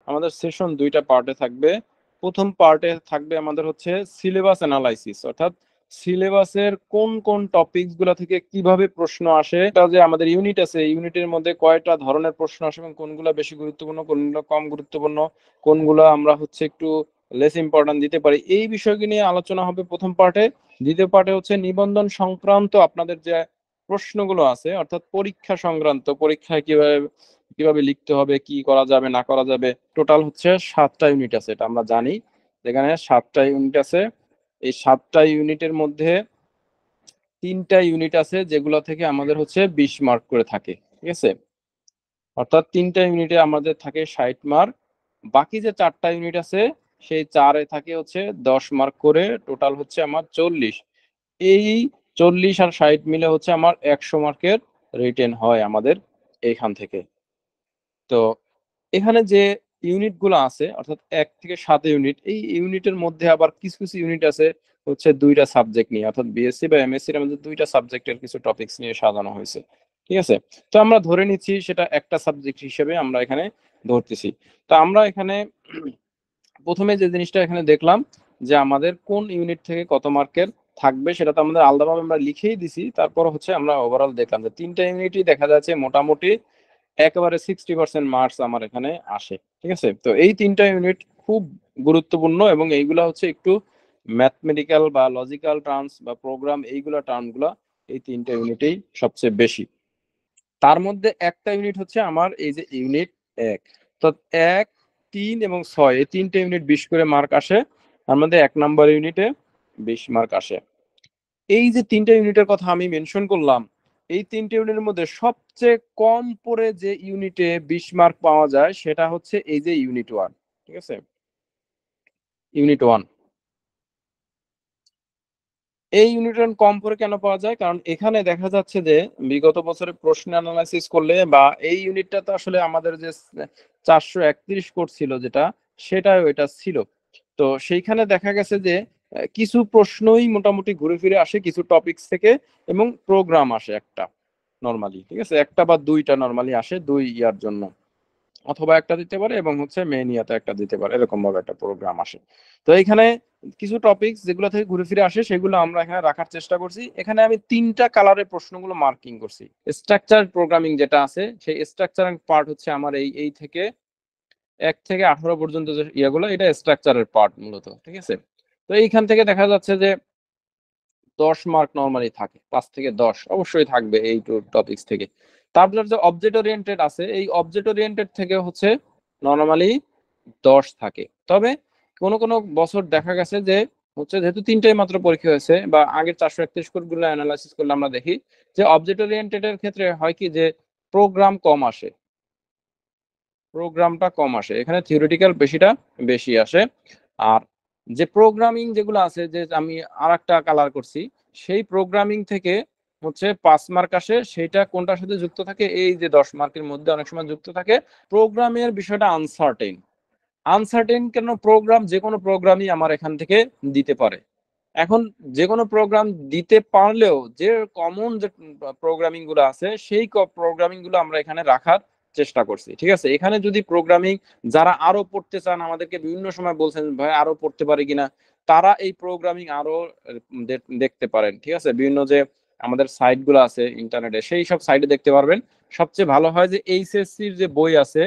আমাদের সেশন দুইটা পার্টে থাকবে। প্রথম পার্টে থাকবে আমাদের হচ্ছে সিলেবাস অ্যানালাইসিস, অর্থাৎ সিলেবাসের কোন কোন টপিকস গুলা থেকে কিভাবে প্রশ্ন আসে, এটা যে আমাদের ইউনিট আছে, ইউনিটের মধ্যে কয়টা ধরনের প্রশ্ন আসে এবং কোনগুলা বেশি গুরুত্বপূর্ণ, কোনগুলো কম গুরুত্বপূর্ণ, কোনগুলো আমরা হচ্ছে একটু লেস ইম্পর্টেন্ট দিতে পারি, এই বিষয়গুলো নিয়ে আলোচনা হবে প্রথম পার্টে। দ্বিতীয় পার্টে হচ্ছে নিবন্ধন সংক্রান্ত আপনাদের যে প্রশ্নগুলো আছে, অর্থাৎ পরীক্ষা সংক্রান্ত, পরীক্ষায় কিভাবে কিভাবে লিখতে হবে, কি করা যাবে না করা যাবে। টোটাল হচ্ছে 7টা ইউনিট আছে, এটা আমরা জানি। যেখানে 7টা ইউনিট আছে, এই 7টা ইউনিটের মধ্যে 3টা ইউনিট আছে যেগুলো থেকে আমাদের হচ্ছে 20 মার্ক করে থাকে, ঠিক আছে। অর্থাৎ 3টা ইউনিটে আমাদের থাকে 60 মার্ক। বাকি যে 4টা ইউনিট আছে সেই 4-এ থাকে হচ্ছে 10 মার্ক করে, টোটাল হচ্ছে আমার 40। এই 40 আর 60 মিলে হচ্ছে আমার 100 মার্কের রিটেন হয় আমাদের এইখান থেকে। তো এখানে যে ইউনিট গুলো আছে, অর্থাৎ 1 থেকে 7 ইউনিট, এই ইউনিটের মধ্যে আবার কিছু কিছু ইউনিট আছে হচ্ছে দুইটা সাবজেক্ট নিয়ে, অর্থাৎ বিএসসি বা এমএসসি এর মধ্যে দুইটা সাবজেক্টের কিছু টপিকস নিয়ে সাজানো হয়েছে, ঠিক আছে। তো আমরা ধরে নিচ্ছি সেটা একটা সাবজেক্ট হিসেবে আমরা এখানে ধরতেছি। তো আমরা এখানে প্রথমে যে জিনিসটা এখানে দেখলাম যে আমাদের কোন ইউনিট থেকে কত মার্কের থাকবে, সেটা তো আমাদের আলাদাভাবে আমরা লিখেই দিছি। তারপর হচ্ছে আমরা ওভারঅল দেখলাম যে 3টা ইউনিটই দেখা যাচ্ছে মোটামুটি একেবারে 60% মার্কস আমার এখানে আসে, ঠিক আছে। তো এই 3টা ইউনিট খুব গুরুত্বপূর্ণ এবং এইগুলা হচ্ছে একটু ম্যাথমেটিক্যাল বা লজিক্যাল টার্মস বা প্রোগ্রাম, এইগুলা টার্মগুলা এই 3টা ইউনিটেই সবচেয়ে বেশি। তার মধ্যে একটা ইউনিট হচ্ছে আমার এই যে ইউনিট 1। তো 1, 3 এবং 6 এই 3টে ইউনিট 20 করে মার্ক আসে, তার মধ্যে 1 নাম্বার ইউনিটে 20 মার্ক আসে। এই যে 3টা ইউনিটের কথা আমি মেনশন করলাম, এই 3টে ইউনিটের মধ্যে সবচেয়ে কম পড়ে যে ইউনিটে 20 মার্ক পাওয়া যায় সেটা হচ্ছে এই যে ইউনিট 1, ঠিক আছে। ইউনিট 1, এই ইউনিট 1 কম পড়ে কেন পাওয়া যায়? কারণ এখানে দেখা যাচ্ছে যে বিগত বছরে প্রশ্ন অ্যানালাইসিস করলে, বা এই ইউনিটটা তো আসলে আমাদের যে 431 কোড ছিল যেটা, সেটাও এটা ছিল। তো সেইখানে দেখা গেছে যে কিছু প্রশ্নই মোটামুটি ঘুরে ফিরে আসে কিছু টপিকস থেকে, এবং প্রোগ্রাম আসে একটা নরমালি, ঠিক আছে, একটা বা দুইটা নরমালি আসে 2 ইয়ার জন্য, অথবা একটা দিতে পারে এবং হচ্ছে মেইন ইয়াতে একটা দিতে পারে, এরকম ভাবে একটা প্রোগ্রাম আসে। তো এখানে কিছু টপিকস যেগুলো থেকে ঘুরে ফিরে আসে সেগুলো আমরা এখানে রাখার চেষ্টা করছি। এখানে আমি 3টা কালারের প্রশ্নগুলো মার্কিং করছি। স্ট্রাকচার প্রোগ্রামিং যেটা আছে, সেই স্ট্রাকচারিং পার্ট হচ্ছে আমার এই থেকে 1 থেকে 18 পর্যন্ত যে ইয়াগুলো, এটা স্ট্রাকচারের পার্ট মূলত, ঠিক আছে। তো এইখান থেকে দেখা যাচ্ছে যে 10 মার্ক নরমালি থাকে, 5 থেকে 10 অবশ্যই থাকবে এই টপিকস থেকে। তারপর যে অবজেক্ট ওরিয়েন্টেড আছে, এই অবজেক্ট ওরিয়েন্টেড থেকে হচ্ছে নরমালি 10 থাকে। তবে কোন কোন বছর দেখা গেছে যে হচ্ছে যেহেতু 3টাই মাত্র পরীক্ষা হয়েছে, বা আগের 431 কোড গুলো অ্যানালাইসিস করলে আমরা দেখি যে অবজেক্ট ওরিয়েন্টেড এর ক্ষেত্রে হয় কি যে প্রোগ্রাম কম আসে, প্রোগ্রামটা কম আসে, এখানে থিওরিটিক্যাল বেশিটা বেশি আসে। আর যে প্রোগ্রামিং যেগুলো আছে, যে আমি আরেকটা কালার করছি, সেই প্রোগ্রামিং থেকে হচ্ছে 5 মার্ক আসে। সেটা কোনটার সাথে যুক্ত থাকে, এই যে 10 মার্কের মধ্যে অনেক সময় যুক্ত থাকে প্রোগ্রামের বিষয়টা আনসার্টেন। আনসার্টেন কেন? প্রোগ্রাম, যে কোনো প্রোগ্রামই আমার এখান থেকে দিতে পারে। এখন যে কোনো প্রোগ্রাম দিতে পারলেও যে কমন যে প্রোগ্রামিং গুলো আছে, সেই প্রোগ্রামিং গুলো আমরা এখানে রাখার চেষ্টা করছি, ঠিক আছে। এখানে যদি প্রোগ্রামিং যারা আরো পড়তে চান, আমাদেরকে বিভিন্ন সময় বলছেন ভাই আরো পড়তে পারি কিনা, তারা এই প্রোগ্রামিং আরো দেখতে পারেন, ঠিক আছে। বিভিন্ন যে আমাদের সাইট গুলো আছে ইন্টারনেটে, সেই সব সাইটে দেখতে পারবেন। সবচেয়ে ভালো হয় যে এইচএসসির যে বই আছে,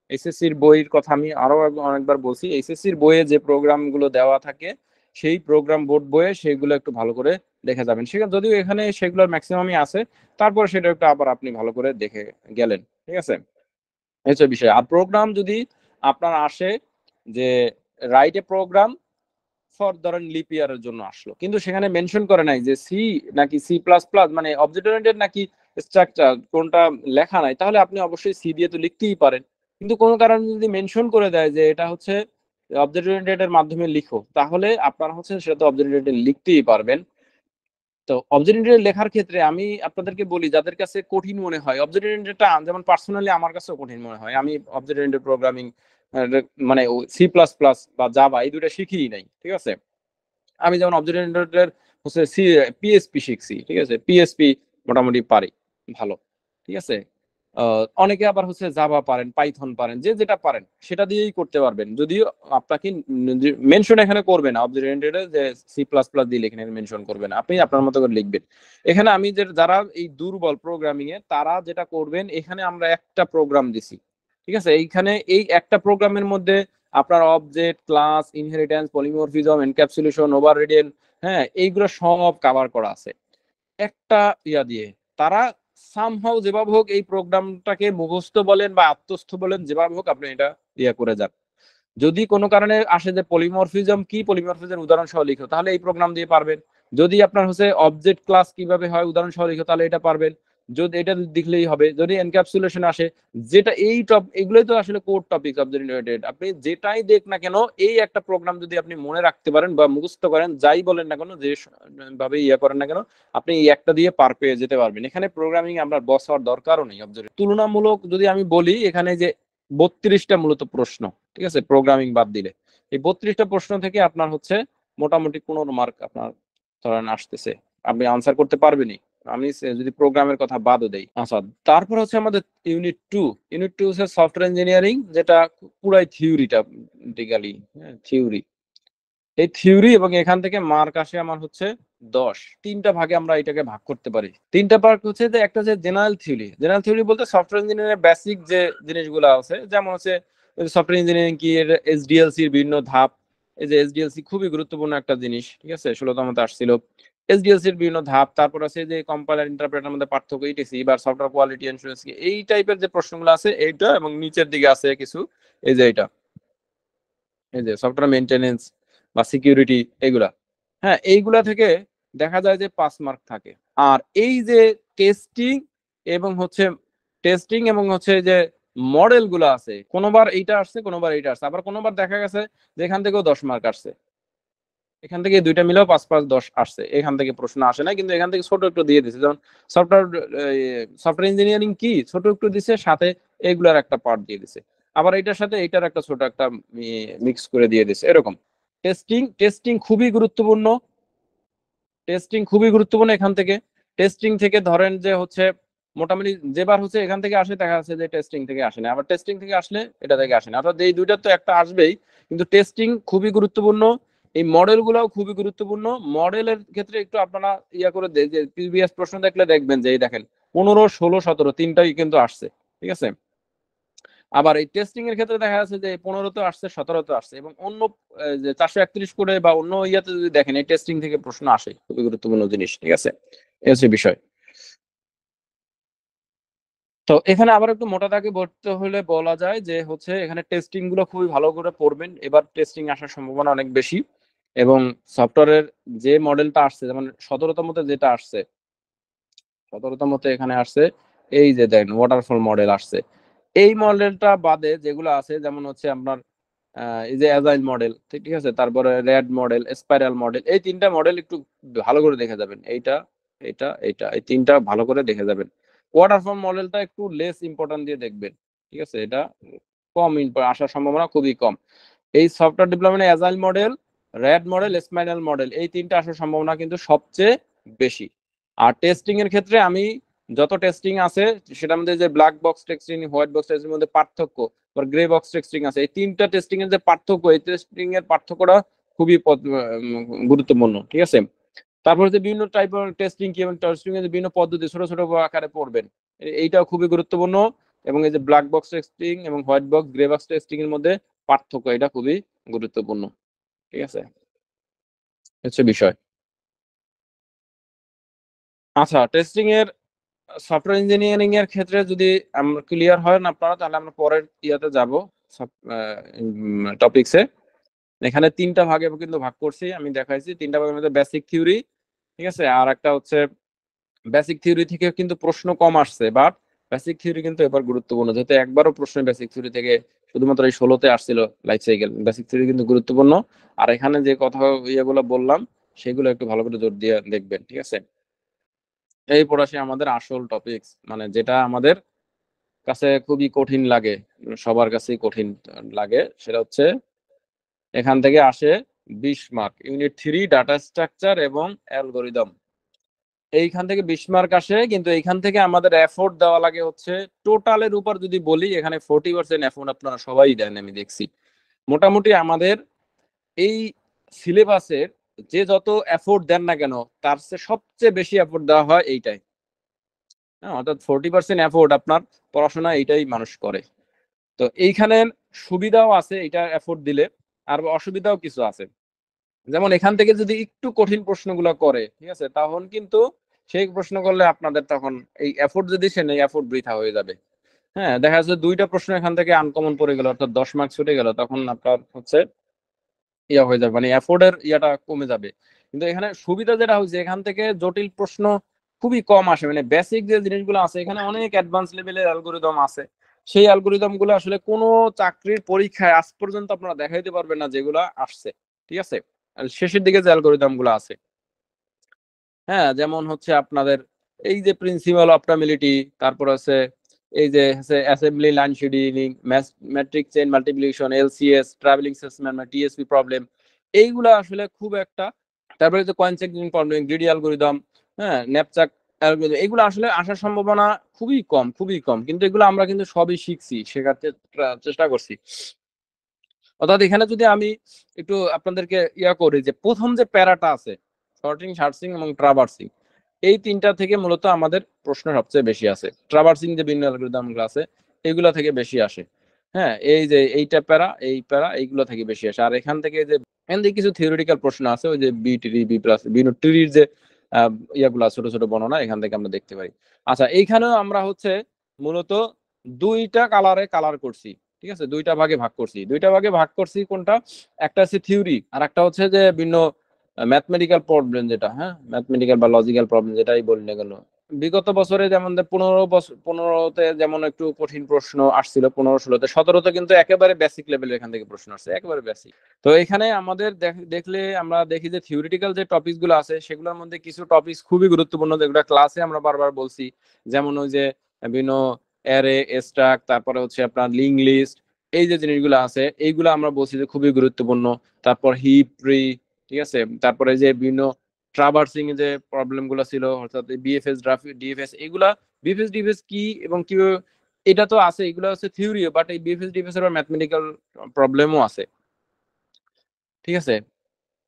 এইচএসসির বইয়ের কথা আমি আরো অনেকবার বলছি, এইচএসসির বইয়ে যে প্রোগ্রাম গুলো দেওয়া থাকে, সেই প্রোগ্রাম বোর্ড বইয়ে সেগুলো একটু ভালো করে দেখে যাবেন। সেখানে যদিও এখানে সেগুলোর ম্যাক্সিমামই আছে, তারপর সেটা একটু আবার আপনি ভালো করে দেখে গেলেন, ঠিক আছে। এই হচ্ছে বিষয়। আর প্রোগ্রাম যদি আপনার আসে যে রাইট এ প্রোগ্রাম ফর ধরেন লিপ ইয়ারের জন্য আসলো, কিন্তু সেখানে মেনশন করে নাই যে সি নাকি সি প্লাস প্লাস, মানে অবজেক্ট ওরিয়েন্টেড নাকি স্ট্রাকচার, কোনটা লেখা নাই, তাহলে আপনি অবশ্যই সি দিয়ে তো লিখতেই পারেন। কিন্তু কোনো কারণে যদি মেনশন করে দেয় যে এটা হচ্ছে অবজেক্ট ওরিয়েন্টেড এর মাধ্যমে লিখো, তাহলে আপনারা হচ্ছে সেটা তো অবজেক্ট ওরিয়েন্টেড লিখতেই পারবেন। তো অবজেক্ট ওরিয়েন্টেড লেখার ক্ষেত্রে আমি আপনাদেরকে বলি, যাদের কাছে কঠিন মনে হয় অবজেক্ট ওরিয়েন্টেডটা, যেমন পার্সোনালি আমার কাছেও কঠিন মনে হয়, আমি অবজেক্ট ওরিয়েন্টেড প্রোগ্রামিং মানে সি প্লাস প্লাস বা জাভা এই দুটো শিখিই নাই, ঠিক আছে। আমি যেমন অবজেক্ট ওরিয়েন্টেড হচ্ছে পিএসপি শিখছি, ঠিক আছে, পিএসপি মোটামুটি পারি ভালো, ঠিক আছে। অনেকে আবার হচ্ছে জাভা পারেন, পাইথন পারেন, যে যেটা পারেন সেটা দিয়েই করতে পারবেন। যদিও আপনাকে মেনশন এখানে করবে না অবজেক্ট ওরিয়েন্টেড যে সি প্লাস প্লাস দিয়ে এখানে মেনশন করবেন, আপনি আপনার মতো করে লিখবেন। এখানে আমি যে যারা এই দুর্বল প্রোগ্রামিং এ তারা যেটা করবেন, এখানে আমরা একটা প্রোগ্রাম দিছি, ঠিক আছে? এইখানে এই একটা প্রোগ্রামের মধ্যে আপনার object, class, inheritance, polymorphism, encapsulation, overridden, হ্যাঁ, এইগুলো সব কভার করা আছে একটা ইয়া দিয়ে। তারা সামহাও যেভাবে হোক এই প্রোগ্রামটাকে মুখস্থ বলেন বা আত্মস্থ বলেন, যেভাবে হোক আপনি এটা ইয়া করে যান। যদি কোনো কারণে আসে যে পলিমরফিজম কি, পলিমরফিজম উদাহরণ সহ লিখো, তাহলে এই প্রোগ্রাম দিয়ে পারবেন। যদি আপনার হচ্ছে অবজেক্ট ক্লাস কিভাবে হয় উদাহরণ সহ লিখো, তাহলে এটা পারবেন। যদি এটা লিখলেই হবে। যদি এনক্যাপসুলেশন আসে, যেটা এই এগুলোই তো আসলে কোর টপিক অবজেক্ট ওরিয়েন্টেড, আপনি যেটাই দেখ না কেন এই একটা প্রোগ্রাম যদি আপনি মনে রাখতে পারেন বা মুখস্থ করেন, যাই বলেন না কেন, যে ভাবে ইয়া করেন না কেন, আপনি এই একটা দিয়ে পার পেয়ে যেতে পারবেন। এখানে প্রোগ্রামিং আমরা বস হওয়ার দরকারও নেই। অবজেক্ট তুলনামূলক যদি আমি বলি, এখানে যে 32টা মূলত প্রশ্ন, ঠিক আছে, প্রোগ্রামিং বাদ দিলে এই 32টা প্রশ্ন থেকে আপনার হচ্ছে মোটামুটি 15 মার্ক আপনার ধরেন আসতেছে, আপনি আনসার করতে পারবেনই। আমি যদি প্রোগ্রামের কথা বাদও দেই। আচ্ছা, তারপর হচ্ছে আমাদের ইউনিট 2। ইউনিট 2 হচ্ছে সফটওয়্যার ইঞ্জিনিয়ারিং, যেটা পুরাই থিওরিটা, টিকালি থিওরি। এই থিওরি এবং এখান থেকে মার্ক আসে আমার হচ্ছে 10। তিনটা ভাগে আমরা এটাকে ভাগ করতে পারি। তিনটা ভাগ হচ্ছে যে একটা যে জেনারেল থিওরি। জেনারেল থিওরি বলতে সফটওয়্যার ইঞ্জিনিয়ারিং বেসিক যে জিনিসগুলো আছে, যেমন হচ্ছে সফটওয়্যার ইঞ্জিনিয়ারিং কি, এর এসডিএলসি এর বিভিন্ন ধাপ। এই যে এসডিএলসি খুবই গুরুত্বপূর্ণ একটা জিনিস, ঠিক আছে, 16তমতে আসছিল। এসডিএলসি এর বিভিন্ন ধাপ, তারপর আছে যে কম্পাইলার ইন্টারপ্রেটার মধ্যে পার্থক্য, ইটিসি বা সফটওয়্যার কোয়ালিটি এনশুরেন্স কি, এই টাইপের যে প্রশ্নগুলো আছে এইটা, এবং নিচের দিকে আছে কিছু এই যে এটা, এই যে সফটওয়্যার মেইনটেনেন্স বা সিকিউরিটি, এগুলা। হ্যাঁ, এইগুলা থেকে দেখা যায় যে 5 মার্ক থাকে। আর এই যে টেস্টিং এবং হচ্ছে যে মডেল গুলো আছে, কোনোবার এইটা আসছে, কোনোবার এইটা আসছে, আবার কোনোবার দেখা গেছে যে এখান থেকেও 10 মার্ক আসছে, এখান থেকে দুইটা মিলেও 5 5 10 আসছে। এখান থেকে প্রশ্ন আসে না, কিন্তু এখান থেকে ছোট একটু দিয়ে দিছে, যেমন সফটওয়্যার সফটওয়্যার ইঞ্জিনিয়ারিং কি ছোট একটু দিছে, সাথে এগুলার একটা পার্ট দিয়ে দিছে, আবার এটার সাথে এটার একটা ছোট একটা মিক্স করে দিয়ে দিছে, এরকম। টেস্টিং খুবই গুরুত্বপূর্ণ। এখান থেকে টেস্টিং থেকে ধরেন যে হচ্ছে মোটামুটি যেবার হচ্ছে এখান থেকে আসে, দেখা যাচ্ছে যে টেস্টিং থেকে আসে না, আবার টেস্টিং থেকে আসলে এটা থেকে আসে না, অর্থাৎ এই দুইটার তো একটা আসবেই। কিন্তু টেস্টিং খুবই গুরুত্বপূর্ণ। এই মডেল গুলাও খুবই গুরুত্বপূর্ণ। মডেলের ক্ষেত্রে একটু আপনারা ইয়া করে যে প্রিভিয়াস প্রশ্ন দেখলে দেখবেন যে এই দেখেন 15 16 17 তিনটাই কিন্তু আসছে, ঠিক আছে। আবার এই টেস্টিং এর ক্ষেত্রে দেখা যাচ্ছে যে 15 তো আসছে, 17 তো আসছে, এবং অন্য যে 431 করে বা অন্য ইয়াতে যদি দেখেন, এই টেস্টিং থেকে প্রশ্ন আসে, খুবই গুরুত্বপূর্ণ জিনিস, ঠিক আছে। এই হচ্ছে বিষয়। তো এখানে আবার একটু মোটা দাগে বলতে হলে বলা যায় যে হচ্ছে এখানে টেস্টিং গুলো খুবই ভালো করে পড়বেন, এবার টেস্টিং আসার সম্ভাবনা অনেক বেশি। এবং সফটওয়্যারের যে মডেলটা আসছে, যেমন 17তমতে যেটা আসছে, 17তমতে এখানে আসছে এই যে দেখেন ওয়াটারফল মডেল আসছে। এই মডেলটা বাদে যেগুলো আছে, যেমন হচ্ছে আপনার এই যে অ্যাজাইল মডেল, ঠিক আছে, তারপরে রেড মডেল, স্পাইরাল মডেল, এই তিনটা মডেল একটু ভালো করে দেখে যাবেন। এইটা, এটা, এইটা, এই তিনটা ভালো করে দেখে যাবেন। ওয়াটারফল মডেলটা একটু লেস ইম্পর্টেন্ট দিয়ে দেখবেন, ঠিক আছে, এটা কম আসার সম্ভাবনা খুবই কম। এই software development agile model, red model, spiral model, এই তিনটা আসার সম্ভাবনা কিন্তু সবচেয়ে বেশি। আর টেস্টিং এর ক্ষেত্রে আমি যত টেস্টিং আছে সেটার মধ্যে যে black box testing, white box testing এর মধ্যে পার্থক্য, আর গ্রে বক্স টেস্টিং আছে, এই তিনটা টেস্টিং এর যে পার্থক্য, এই টেস্টিং এর পার্থক্যটা খুবই গুরুত্বপূর্ণ, ঠিক আছে। তারপর যে বিভিন্ন টাইপের টেস্টিং কি, এবং টেস্টিং এর বিভিন্ন পদ্ধতি ছোট ছোট আকারে পড়বেন, এইটাও খুবই গুরুত্বপূর্ণ। এবং এই যে ব্ল্যাক বক্স টেস্টিং এবং white box, grey box testing এর মধ্যে পার্থক্য, এটা খুবই গুরুত্বপূর্ণ, ঠিক আছে, হচ্ছে বিষয়। আচ্ছা, টেস্টিং এর সফটওয়্যার ইঞ্জিনিয়ারিং এর ক্ষেত্রে যদি আমরা ক্লিয়ার হয় না আপনারা, তাহলে আমরা পরের ইয়াতে যাব, টপিকসে। এখানে তিনটা ভাগে কিন্তু ভাগ করছি, আমি দেখাইছি তিনটা ভাগের মধ্যে বেসিক থিওরি, ঠিক আছে, আর একটা হচ্ছে বেসিক থিওরি থেকে কিন্তু প্রশ্ন কম আসছে, বাট বেসিক থিওরি কিন্তু এবার গুরুত্বপূর্ণ, যেহেতু একবারও প্রশ্ন বেসিক থিওরি থেকে শুধুমাত্র এই 16তে আসছিল লাইফ সাইকেল, বেসিক থিওরি কিন্তু গুরুত্বপূর্ণ। আর এখানে যে কথা ইয়েগুলো বললাম সেগুলো একটু ভালো করে জোর দিয়ে দেখবেন, ঠিক আছে। এই পড়াশি আমাদের আসল টপিকস, মানে যেটা আমাদের কাছে খুবই কঠিন লাগে, সবার কাছেই কঠিন লাগে, সেটা হচ্ছে এখান থেকে আসে 20 মার্ক, ইউনিট 3 ডাটা স্ট্রাকচার এবং অ্যালগোরিদম। এইখান থেকে 20 মার্ক আসে, কিন্তু এইখান থেকে আমাদের এফোর্ট দেওয়া লাগে হচ্ছে টোটালের উপর যদি বলি, এখানে 40% এফোর্ট আপনারা সবাই দেন, আমি দেখছি। মোটামুটি আমাদের এই সিলেবাসের যে যত এফোর্ট দেন না কেন, তার চেয়ে সবচেয়ে বেশি এফোর্ট দেওয়া হয় এইটাই। হ্যাঁ, অর্থাৎ 40% এফোর্ট আপনার পড়াশোনা এইটাই মানুষ করে। তো এইখানে সুবিধাও আছে এটা এফোর্ট দিলে, আর অসুবিধাও কিছু আছে। যেমন এখান থেকে যদি একটু কঠিন প্রশ্নগুলো করে, ঠিক আছে, তখন কিন্তু সেই প্রশ্ন করলে আপনাদের তখন এই এফোর্ট যদি সে নেই, এফোর্ট বৃথা হয়ে যাবে। হ্যাঁ, দেখা যাচ্ছে 2টা প্রশ্ন এখান থেকে আনকমন পড়ে গেল, অর্থাৎ 10 মার্ক ছুটে গেল, তখন আপনার হচ্ছে ইয়া হয়ে যাবে, মানে এফোর্টের ইয়াটা কমে যাবে। কিন্তু এখানে সুবিধা যেটা হচ্ছে, এখান থেকে জটিল প্রশ্ন খুবই কম আসে, মানে বেসিক যে জিনিসগুলো আছে, এখানে অনেক অ্যাডভান্স লেভেলের অ্যালগোরিদম আছে। সেই অ্যালগোরিদম গুলো আসলে কোনো চাকরির পরীক্ষায় আজ পর্যন্ত আপনারা দেখাইতে পারবেন না যেগুলো আসছে। ঠিক আছে, আর শেষের দিকে যে অ্যালগোরিদম গুলো আছে, হ্যাঁ, যেমন হচ্ছে আপনাদের এই যে প্রিন্সিপাল অপটামিলিটি, তারপর আছে এই যে assembly line scheduling, matrix chain multiplication, LCS, travelling salesman, TSP problem, এইগুলা আসলে খুব একটা, তারপরে যে coin checking problem, greedy algorithm, হ্যাঁ, ন্যাপচাক অ্যালগোরিদম, এগুলো আসলে আসার সম্ভাবনা খুবই কম, খুবই কম, কিন্তু এগুলো আমরা কিন্তু সবই শিখছি, শেখার চেষ্টা করছি। অর্থাৎ এখানে যদি আমি একটু আপনাদেরকে ইয়া করি, যে প্রথম যে প্যারাটা আছে, শর্টিং, সার্চিং এবং ট্রাভার্সিং, এই তিনটা থেকে মূলত আমাদের প্রশ্ন সবচেয়ে বেশি আছে। ট্রাভার্সিং যে বিভিন্ন অ্যালগরিদমগুলো আছে, এগুলো থেকে বেশি আসে। হ্যাঁ, এই যে এইটা প্যারা, এই প্যারা, এইগুলো থেকে বেশি আসে। আর এখান থেকে যে এখান থেকে কিছু থিওরিটিক্যাল প্রশ্ন আছে, ওই যে বি টিরি, বি প্লাস, বিভিন্ন টিরির যে ইয়াগুলা, ছোট ছোট বর্ণনা, এখান থেকে আমরা দেখতে পারি। আচ্ছা, এইখানেও আমরা হচ্ছে মূলত 2টা কালারে কালার করছি। ঠিক আছে, 2টা ভাগে ভাগ করছি, 2টা ভাগে ভাগ করছি। কোনটা? একটা হচ্ছে থিওরি, আর একটা হচ্ছে যে বিভিন্ন ম্যাথমেটিক্যাল প্রবলেম, যেটা, হ্যাঁ, ম্যাথমেটিক্যাল বা লজিক্যাল প্রবলেম, যেটাই বলি না কেন। বিগত বছরে যেমন 15 বছর, 15তে যেমন একটু কঠিন প্রশ্ন আসছিল, 15-16তে, 17তে কিন্তু একেবারে বেসিক লেভেলের এখান থেকে প্রশ্ন আসছে, একেবারে বেসিক। তো এখানে আমাদের দেখলে আমরা দেখি যে থিওরিটিক্যাল যে টপিক গুলো আছে, সেগুলোর মধ্যে কিছু টপিক খুবই গুরুত্বপূর্ণ, যেগুলো ক্লাসে আমরা বারবার বলছি। যেমন ওই যে বিভিন্ন অ্যারে, স্ট্রাক, তারপরে হচ্ছে আপনার লিঙ্ক লিস্ট, এই যে জিনিসগুলো আছে, এইগুলো আমরা বলছি যে খুবই গুরুত্বপূর্ণ। তারপর হিপ ট্রি, ঠিক আছে, তারপরে যে বিভিন্ন ট্রাভার্সিং যে প্রবলেম গুলো ছিল, অর্থাৎ বিএফএস, ডিএফএস, এগুলা, বিএফএস ডিএফএস কি এবং কি, এটা তো আছে, এগুলো হচ্ছে থিওরি, বাট এই বিএফএস ডিএফএস এর ম্যাথমেটিক্যাল প্রবলেমও আছে। ঠিক আছে,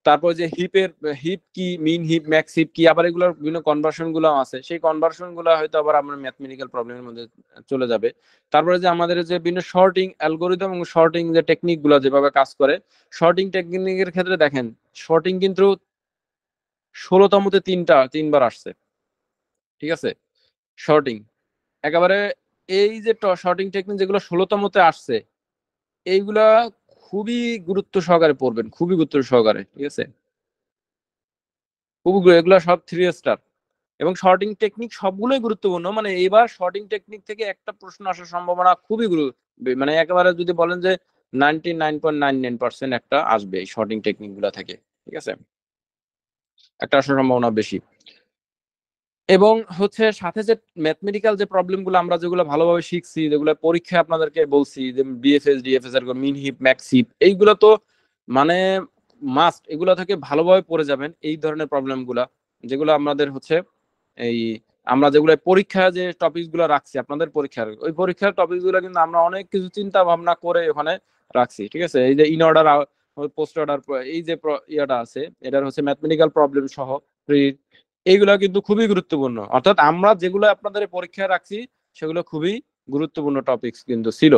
তারপর যে হিপের, হিপ কি, মিন হিপ, ম্যাক্স হিপ কি, আবার এগুলোর বিভিন্ন কনভার্সন গুলো আছে, সেই কনভার্সন গুলো হয়তো আবার আমরা ম্যাথমেটিক্যাল প্রবলেমের মধ্যে চলে যাবে। তারপরে যে আমাদের যে বিভিন্ন শর্টিং অ্যালগোরিদম এবং শর্টিং যে টেকনিক গুলো যেভাবে কাজ করে, শর্টিং টেকনিকের ক্ষেত্রে দেখেন, শর্টিং কিন্তু 16তমতে 3বার আসছে। ঠিক আছে, শর্টিং একেবারে, এই যে শর্টিং টেকনিক যেগুলো 16তমতে আসছে, এইগুলা খুবই গুরুত্ব সহকারে পড়বেন, খুবই গুরুত্ব সহকারে। ঠিক আছে, খুবই এগুলো সব 3 স্টার, এবং শর্টিং টেকনিক সবগুলোই গুরুত্বপূর্ণ। মানে এবার শর্টিং টেকনিক থেকে একটা প্রশ্ন আসার সম্ভাবনা খুবই মানে একেবারে যদি বলেন যে 99.99% একটা আসবে এই শর্টিং টেকনিক গুলা থেকে। ঠিক আছে, একটা আসার সম্ভাবনা বেশি। এবং হচ্ছে সাথে যে ম্যাথমেটিক্যাল যে প্রবলেম গুলো আমরা যেগুলো ভালোভাবে শিখছি, যেগুলো পরীক্ষায় আপনাদেরকে বলছি, যে বিএফএস, ডিএফএস এর মিন হিপ, ম্যাক্স হিপ, এইগুলো তো মানে মাস্ট, এগুলো থেকে ভালোভাবে পড়ে যাবেন। এই ধরনের প্রবলেম গুলা যেগুলো আমাদের হচ্ছে এই, আমরা যেগুলো পরীক্ষা যে টপিক গুলো রাখছি, আপনাদের পরীক্ষার ওই পরীক্ষার টপিক গুলো কিন্তু আমরা অনেক কিছু চিন্তা ভাবনা করে ওখানে রাখছি। ঠিক আছে, এই যে ইন অর্ডার, পোস্ট অর্ডার, এই যে ইয়াটা আছে, এটার হচ্ছে ম্যাথমেটিক্যাল প্রবলেম সহ এইগুলা কিন্তু খুবই গুরুত্বপূর্ণ। অর্থাৎ আমরা যেগুলো আপনাদের পরীক্ষায় রাখছি, সেগুলো খুবই গুরুত্বপূর্ণ টপিকস কিন্তু ছিল।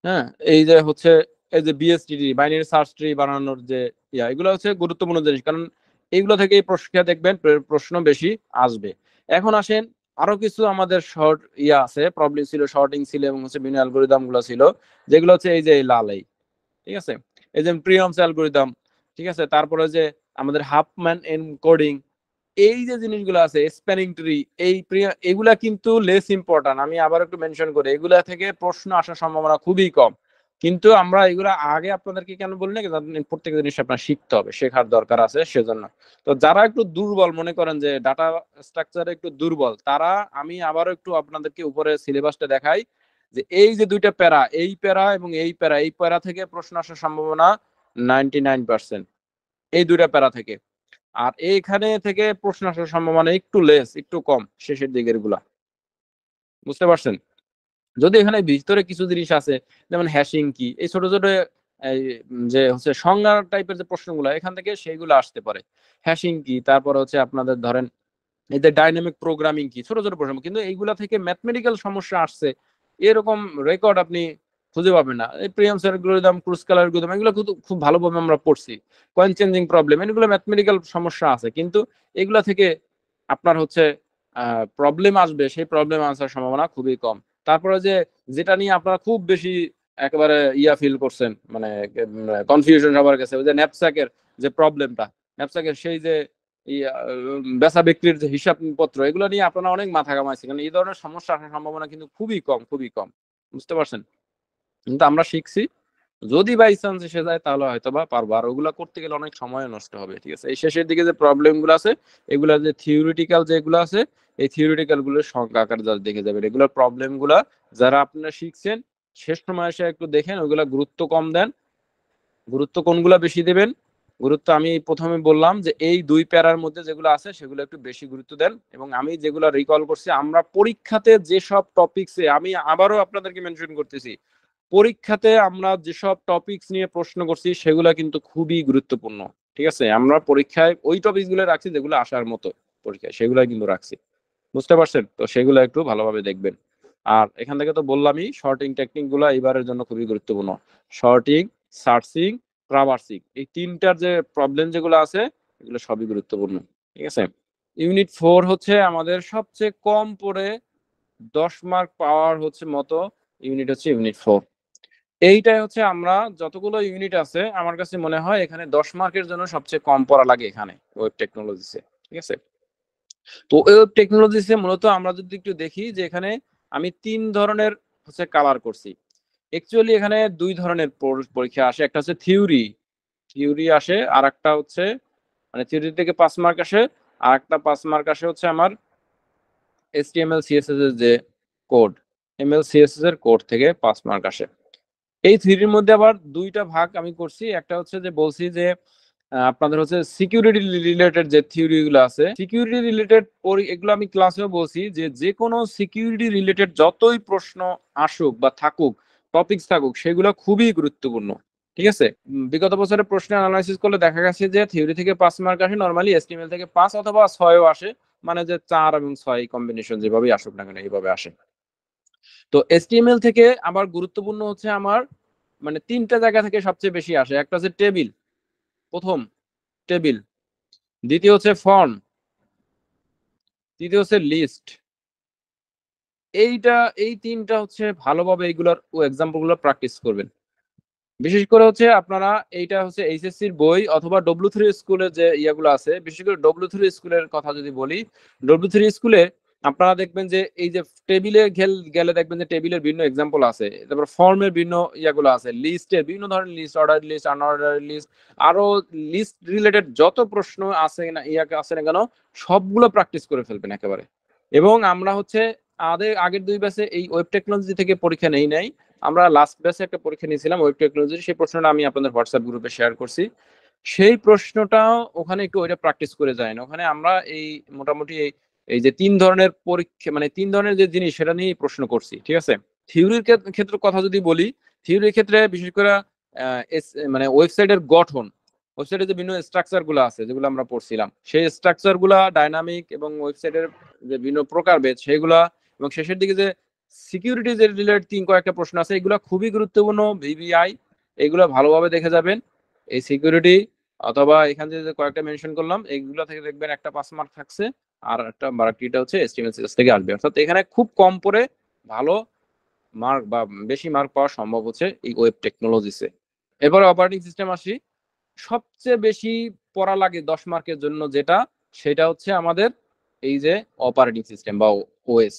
হ্যাঁ, এই যে হচ্ছে এই যে বিএসটিডি, বাইনারি সার্চ ট্রি বানানোর যে এগুলো হচ্ছে গুরুত্বপূর্ণ জিনিস, কারণ এইগুলো থেকে পরীক্ষা দেখবেন প্রশ্ন বেশি আসবে। এখন আসেন, আরো কিছু আমাদের শর্ট আছে, প্রবলেম ছিল, শর্টিং ছিল, এবং হচ্ছে বিভিন্ন অ্যালগোরিদম গুলো ছিল, যেগুলো হচ্ছে এই যে লাল, ঠিক আছে, এই যে প্রিয়মস অ্যালগোরিদম, ঠিক আছে, তারপরে যে আমাদের হাফম্যান এনকোডিং, এই যে জিনিসগুলো আছে, স্প্যানিং ট্রি, এগুলা কিন্তু লেস ইম্পর্টেন্ট। আমি আবার একটু মেনশন করি, এগুলা থেকে প্রশ্ন আসার সম্ভাবনা খুবই কম, কিন্তু আমরা এগুলা আগে আপনাদেরকে কেন বলি না, প্রত্যেক জিনিস আপনার শিখতে হবে, শেখার দরকার আছে, সেজন্য। তো যারা একটু দুর্বল মনে করেন, যে ডাটা স্ট্রাকচারে একটু দুর্বল, তারা, আমি আবারও একটু আপনাদেরকে উপরে সিলেবাসটা দেখাই, যে এই যে 2টা প্যারা, এই প্যারা এবং এই প্যারা, এই প্যারা থেকে প্রশ্ন আসার সম্ভাবনা 99%, এই 2টা প্যারা থেকে। আর এইখানে থেকে প্রশ্ন আসার সম্ভাবনা একটু লেস, একটু কম শেষের দিকের গুলা। বুঝতে পারছেন? যদি এখানে ভিতরে কিছু জিনিস আছে যেমন হ্যাশিং কি, এই ছোট ছোট এই যে হচ্ছে সংজ্ঞা টাইপের যে প্রশ্নগুলো এখান থেকে সেইগুলো আসতে পারে। হ্যাশিং কি, তারপর হচ্ছে আপনাদের ধরেন এই যে ডাইনামিক প্রোগ্রামিং কি, ছোট ছোট প্রশ্ন, কিন্তু এইগুলা থেকে ম্যাথমেটিক্যাল সমস্যা আসছে এরকম রেকর্ড আপনি খুঁজে পাবেন না। এই প্রিয়ামস অ্যালগরিদম, ক্রুস্কাল অ্যালগরিদম এগুলো কিন্তু খুব ভালোভাবে আমরা পড়ছি। কয়েন চেঞ্জিং প্রবলেম, এগুলো ম্যাথমেটিক্যাল সমস্যা আছে, কিন্তু এগুলা থেকে আপনার হচ্ছে প্রবলেম আসবে, সেই প্রবলেম আসার সম্ভাবনা খুবই কম। তারপরে যে যেটা নিয়ে আপনারা খুব বেশি একেবারে ফিল করছেন, মানে কনফিউশন সবার কাছে, ওই যে ন্যাপস্যাকের যে প্রবলেমটা, ন্যাপস্যাকের সেই যে বেচা বিক্রির যে হিসাবপত্র, এগুলো নিয়ে আপনারা অনেক মাথা ঘামাইছে, কারণ এই ধরনের সমস্যা আসার সম্ভাবনা কিন্তু খুবই কম, খুবই কম। বুঝতে পারছেন? কিন্তু আমরা শিখছি, যদি বাই চান্স এসে যায় তাহলে হয়তো বা পারবো। আর ওগুলা করতে গেলে অনেক সময় নষ্ট হবে। ঠিক আছে, এই শেষের দিকে যে প্রবলেম গুলো আছে, এগুলা যে থিওরিটিক্যাল যেগুলো আছে, এই থিওরিটিক্যাল গুলোর সংখ্যা আকারে যা দেখে যাবেন, এগুলোর প্রবলেম গুলা যারা আপনারা শিখছেন শেষ সময় এসে একটু দেখেন, ওইগুলা গুরুত্ব কম দেন। গুরুত্ব কোনগুলা বেশি দেবেন? গুরুত্ব আমি প্রথমে বললাম যে এই দুই প্যারার মধ্যে যেগুলো আছে সেগুলো একটু বেশি গুরুত্ব দেন। এবং আমি যেগুলো রিকল করছি, আমরা পরীক্ষাতে যেসব টপিকসে, আমি আবারও আপনাদেরকে মেনশন করতেছি, পরীক্ষাতে আমরা যেসব টপিকস নিয়ে প্রশ্ন করছি সেগুলো কিন্তু খুবই গুরুত্বপূর্ণ। ঠিক আছে, আমরা পরীক্ষায় ওই টপিকস গুলো রাখছি যেগুলো আসার মতো পরীক্ষায়, সেগুলো কিন্তু রাখছি। বুঝতে পারছেন? তো সেগুলো একটু ভালোভাবে দেখবেন। আর এখান থেকে তো বললামই, শর্টিং টেকনিক গুলো এবারের জন্য খুবই গুরুত্বপূর্ণ। শর্টিং, সার্চিং, ট্রাভার্সিং, এই তিনটার যে প্রবলেম যেগুলো আছে এগুলো সবই গুরুত্বপূর্ণ। ঠিক আছে, ইউনিট 4 হচ্ছে আমাদের সবচেয়ে কম পড়ে 10 মার্ক পাওয়ার হচ্ছে মতো ইউনিট, হচ্ছে ইউনিট 4। এইটাই হচ্ছে, আমরা যতগুলো ইউনিট আছে আমার কাছে মনে হয় এখানে 10 মার্কের জন্য সবচেয়ে কম পড়া লাগে এখানে ওয়েব টেকনোলজিসে। ঠিক আছে, তো ওয়েব টেকনোলজিসে মূলত আমরা যদি একটু দেখি যে এখানে আমি 3 ধরনের হচ্ছে কালার করছি। অ্যাকচুয়ালি এখানে 2 ধরনের পরীক্ষা আসে, একটা হচ্ছে থিওরি, থিওরি আসে, আর একটা হচ্ছে মানে থিওরি থেকে 5 মার্ক আসে, আর একটা 5 মার্ক আসে হচ্ছে আমার HTML CSS এর যে কোড, ML CSS এর কোড থেকে 5 মার্ক আসে। এই থিওরির মধ্যে আবার 2টা ভাগ আমি করছি। একটা হচ্ছে যে বলছি যে আপনাদের হচ্ছে সিকিউরিটি রিলেটেড যে থিওরি গুলো আছে, সিকিউরিটি রিলেটেড, এগুলো আমি ক্লাসেও বলছি যে যে কোনো সিকিউরিটি রিলেটেড যতই প্রশ্ন আসুক বা থাকুক, টপিকস থাকুক, সেগুলো খুবই গুরুত্বপূর্ণ। ঠিক আছে, বিগত বছরের প্রশ্ন অ্যানালাইসিস করলে দেখা গেছে যে থিওরি থেকে 5 মার্ক আসে নরমালি, HTML থেকে 5 অথবা 6ও আসে, মানে যে 4 এবং 6 কম্বিনেশন যেভাবেই আসুক না কেন এইভাবে আসে। তো HTML থেকে আবার গুরুত্বপূর্ণ হচ্ছে আমার মানে 3টা জায়গা থেকে সবচেয়ে বেশি আসে। একটা হচ্ছে টেবিল, প্রথম টেবিল, দ্বিতীয় হচ্ছে ফর্ম, তৃতীয় হচ্ছে লিস্ট। এইটা, এই 3টা হচ্ছে ভালোভাবে এইগুলোর এক্সাম্পল গুলো প্র্যাকটিস করবেন। বিশেষ করে হচ্ছে আপনারা এইটা হচ্ছে এইচএসসির বই অথবা W3 স্কুলের যে ইয়াগুলো আছে, বিশেষ করে W3 স্কুলের কথা যদি বলি, W3 স্কুলে আপনারা দেখবেন যে এই যে টেবিলে গেলে দেখবেন যে টেবিলের বিভিন্ন এক্সাম্পল আছে, তারপর ফর্মের বিভিন্ন ইয়াগুলো আছে, লিস্টের বিভিন্ন ধরনের list, order list, unordered list, আরো লিস্ট রিলেটেড যত প্রশ্ন আছে না ইয়াকে আছে না কেন, সবগুলো প্র্যাকটিস করে ফেলবেন একেবারে। এবং আমরা হচ্ছে আগের 2 ব্যাচে এই ওয়েব টেকনোলজি থেকে পরীক্ষা নেই নাই, আমরা লাস্ট ব্যাচে একটা পরীক্ষা নিয়েছিলাম ওয়েব টেকনোলজি, সেই প্রশ্নটা আমি আপনাদের হোয়াটসঅ্যাপ গ্রুপে শেয়ার করছি। সেই প্রশ্নটাও ওখানে একটু ওইটা প্র্যাকটিস করে যায় না, ওখানে আমরা এই মোটামুটি এই যে 3 ধরনের পরীক্ষা, মানে 3 ধরনের যে জিনিস সেটা নিয়ে প্রশ্ন করছি। ঠিক আছে, থিওরির ক্ষেত্রে কথা যদি বলি, থিওরির ক্ষেত্রে বিশেষ করে মানে ওয়েবসাইটের গঠন, ওয়েবসাইটের যে বিভিন্ন স্ট্রাকচার গুলো আছে যেগুলো আমরা পড়ছিলাম, সেই স্ট্রাকচার গুলা ডাইনামিক এবং ওয়েবসাইটের যে বিভিন্ন প্রকারভেদ সেগুলা, এবং শেষের দিকে যে সিকিউরিটি যে রিলেটেড কয়েকটা প্রশ্ন আছে, এগুলো খুবই গুরুত্বপূর্ণ। ভিভিআই এগুলো ভালোভাবে দেখে যাবেন। এই সিকিউরিটি অথবা এখানে যে কয়েকটা মেনশন করলাম এগুলো থেকে দেখবেন একটা 5 মার্ক থাকছে, আর একটা বাকিটা হচ্ছে HTML CSS থেকে আসবে। অর্থাৎ এখানে খুব কম পড়ে ভালো মার্ক বা বেশি মার্ক পাওয়া সম্ভব হচ্ছে এই ওয়েব টেকনোলজিসে। এরপরে অপারেটিং সিস্টেম আসি। সবচেয়ে বেশি পড়া লাগে 10 মার্কের জন্য যেটা, সেটা হচ্ছে আমাদের এই যে অপারেটিং সিস্টেম বা ওএস।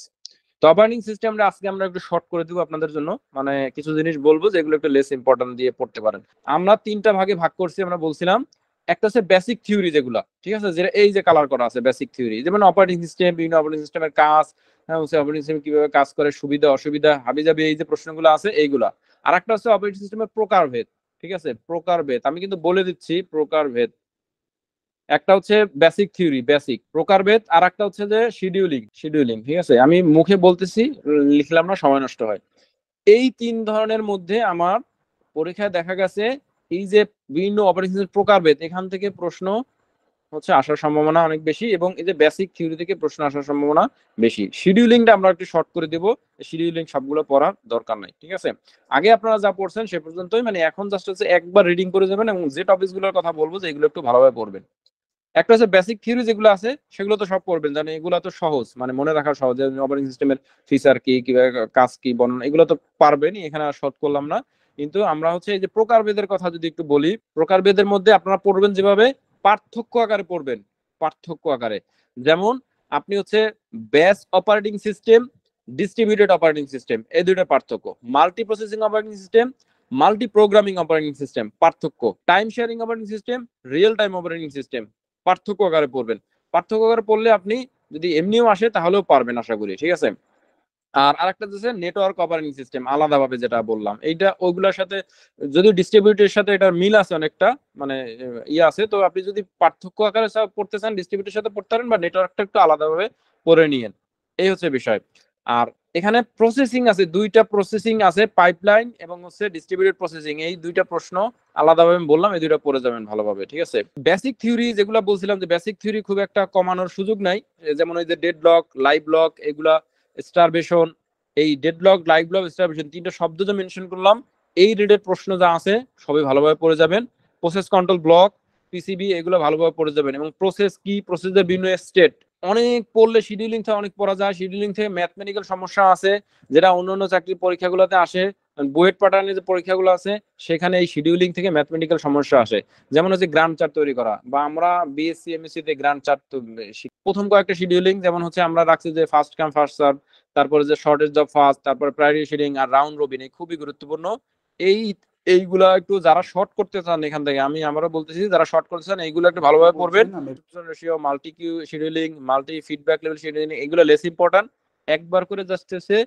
তো অপারেটিং সিস্টেমটা আজকে আমরা একটু শর্ট করে দিব আপনাদের জন্য, মানে কিছু জিনিস বলবো যেগুলো একটু লেস ইম্পর্টেন্ট দিয়ে পড়তে পারেন। আমরা 3টা ভাগে ভাগ করছি, আমরা বলছিলাম একটা হচ্ছে বেসিক থিওরি যেগুলো, ঠিক আছে, যেটা এই যে কালার করা আছে বেসিক থিওরি, যেমন অপারেটিং সিস্টেম, বিভিন্ন অপারেটিং সিস্টেমের কাজ, হ্যাঁ হচ্ছে অপারেটিং সিস্টেম কিভাবে কাজ করে, সুবিধা অসুবিধা হাবিজাবি এই যে প্রশ্নগুলো আছে এইগুলা। আর একটা হচ্ছে অপারেটিং সিস্টেমের প্রকারভেদ। ঠিক আছে, প্রকারভেদ আমি কিন্তু বলে দিচ্ছি প্রকারভেদ। একটা হচ্ছে বেসিক থিওরি, বেসিক প্রকারভেদ, আর একটা হচ্ছে যে শিডিউলিং। ঠিক আছে, আমি মুখে বলতেছি, লিখলাম না, সময় নষ্ট হয়। এই 3 ধরনের মধ্যে আমার পরীক্ষায় দেখা গেছে এই যে বিভিন্ন অপারেটিং সিস্টেম প্রকারভেদ, এখান থেকে প্রশ্ন হচ্ছে আসার সম্ভাবনা অনেক বেশি, এবং এই যে বেসিক থিওরি থেকে প্রশ্ন আসার সম্ভাবনা বেশি। শিডিউলিংটা আমরা একটু শর্ট করে দেবো, শিডিউলিং সবগুলো পড়ার দরকার নাই। ঠিক আছে, আগে আপনারা যা পড়ছেন সে পর্যন্তই, মানে এখন জাস্ট হচ্ছে একবার রিডিং করে যাবেন, এবং যে টপিকস গুলোর কথা বলবো যে এগুলো একটু ভালোভাবে পড়বেন। একটা হচ্ছে বেসিক থিওরি যেগুলো আছে সেগুলো তো সব পড়বেন, জানেন এগুলো তো সহজ, মানে মনে রাখা সহজ, অপারেটিং সিস্টেমের ফিচার কি, কিভাবে কাজ কি, বর্ণনা, এগুলো তো পারবেনই, এখানে আর শর্ট করলাম না। কিন্তু আমরা হচ্ছে এই যে প্রকারভেদের কথা যদি একটু বলি, প্রকারভেদের মধ্যে আপনারা পড়বেন যেভাবে, পার্থক্য আকারে পড়বেন, পার্থক্য আকারে। যেমন আপনি হচ্ছে base operating system, distributed operating system, এই দুইটা পার্থক্য। Multi processing operating system, multi programming operating system, পার্থক্য। Time sharing operating system, real time operating system, পার্থক্য আকারে পড়বেন। পার্থক্য আকারে পড়লে আপনি যদি এমনিও আসে তাহলেও পারবেন আশা করি। ঠিক আছে, আর আরেকটা হচ্ছে নেটওয়ার্ক অপারেটিং সিস্টেম, আলাদাভাবে যেটা বললাম, এইটা ওইগুলোর সাথে যদি ডিস্ট্রিবিউটের সাথে এটার মিল আছে অনেকটা, মানে ইয়ে আছে, তো আপনি যদি পার্থক্য আকারে পড়তে চান ডিস্ট্রিবিউটের সাথে পড়তে পারেন, বা নেটওয়ার্কটা একটু আলাদাভাবে পড়ে নিয়েন। এই হচ্ছে বিষয়। আর এখানে প্রসেসিং আছে, দুইটা প্রসেসিং আছে, পাইপলাইন এবং হচ্ছে ডিস্ট্রিবিউটেড প্রসেসিং, এই দুইটা প্রশ্ন আলাদাভাবে আমি বললাম, এই দুইটা পড়ে যাবেন ভালোভাবে। ঠিক আছে, বেসিক থিওরি যেগুলো বলছিলাম, যে বেসিক থিওরি খুব একটা কমানোর সুযোগ নাই, যেমন ওই যে ডেড লক, লাইভ লক, এগুলা, স্টারভেশন, এই ডেডলক, লাইভ লক, স্টারভেশন, তিনটা শব্দ যে মেনশন করলাম, এই রিলেটেড প্রশ্ন যা আছে সবই ভালোভাবে পড়ে যাবেন। প্রসেস কন্ট্রোল ব্লক, পিসিবি, এগুলো ভালোভাবে পড়ে যাবেন। এবং প্রসেস কি, প্রসেসের বিভিন্ন স্টেট, অনেক পড়লে শিডিউলিং থেকে অনেক পড়া যায়। শিডিউলিং থেকে ম্যাথমেটিক্যাল সমস্যা আছে, যেটা অন্যান্য চাকরির পরীক্ষাগুলোতে আসে, বুয়েট প্যাটার্নের যে পরীক্ষাগুলো আছে সেখানে এই শিডিউলিং থেকে ম্যাথমেটিক্যাল সমস্যা আসে। যেমন হচ্ছে গ্রান্ট চার্ট তৈরি করা, বা আমরা বিএসসি এমএসসি তে গ্রান্ট চার্ট, প্রথম কয়েকটা শিডিউলিং যেমন হচ্ছে আমরা রাখছি যে ফার্স্ট কাম ফার্স্ট সার্ভ, তারপরে যে শর্টেজ অফ ফার্স্ট, তারপরে প্রায়োরিটি শেডিং, আর রাউন্ড রবিন, এই খুবই গুরুত্বপূর্ণ। এই এইগুলা একটু যারা শর্ট করতে চান এখান থেকে, আমি আমারও বলতেছি, যারা শর্ট করতে চান এইগুলো একটু ভালোভাবে পড়বেন। Ratio, multi queue scheduling, multi feedback level scheduling, এগুলো লেস ইম্পর্টেন্ট। একবার করে জাস্ট এসে